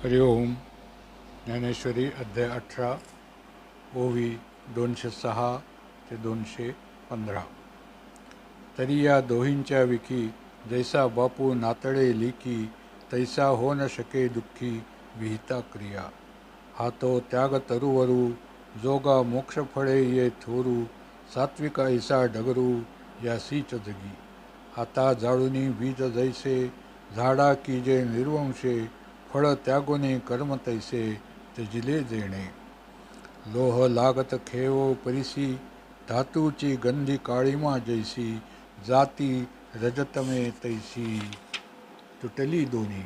हरिओम. ज्ञानेश्वरी अध्याय 18 ओवी 206 ते 215. तरी या दोहींच्या विखी जैसा बापू नातळे लिखी, तैसा हो न शके दुःखी विहिता क्रिया. हा तो त्याग तरुवरू जोगा मोक्ष फळे ये थोरू, सात्विक ऐसा डगरू यासीच जगी. आता जाळुनी बीज जैसे झाडा की जे निर्वंशे, फळ त्यागुनी कर्म तैसे त्यजिले जेणे. लोह लागत खेवो परिसी, धातूची गंधी काळीमा जैसी, जाती रजतमे तैसी तुटली दोन्ही.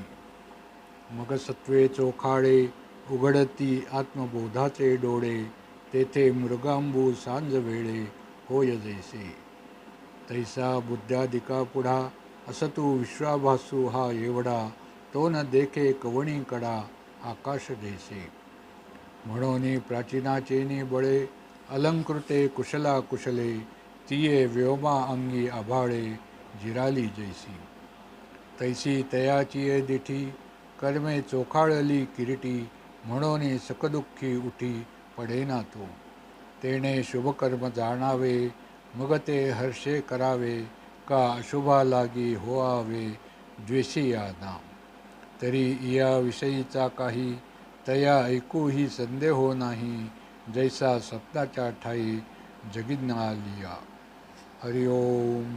मग सत्वे चोखाळे उघडती आत्मबोधाचे डोळे, तेथे मृगांबू सांज वेळे होय जैसे. तैसा बुद्ध्यादिका पुढा असतू विश्वाभासू हा एवढा, तो न देखे कवणी कडा आकाश जैसे. म्हणून प्राचीनाचेनी बळे अलंकृते कुशला कुशले, तिये व्योमा अंगी आभाळे जिराली जैसी. तैसी तयाची दिठी कर्मे चोखाळली किरीटी, म्हणून सकदुःखी उठी पडेना तो. तेने शुभकर्म जाणावे मग ते हर्षे करावे, का अशुभा लागी होआवे द्वेषी या नाम. तरी या विषयीचा काही तया ऐकूही संदेहो नाही, जैसा स्वप्नाच्या ठाई जगिन्ना लिया. हरिओम.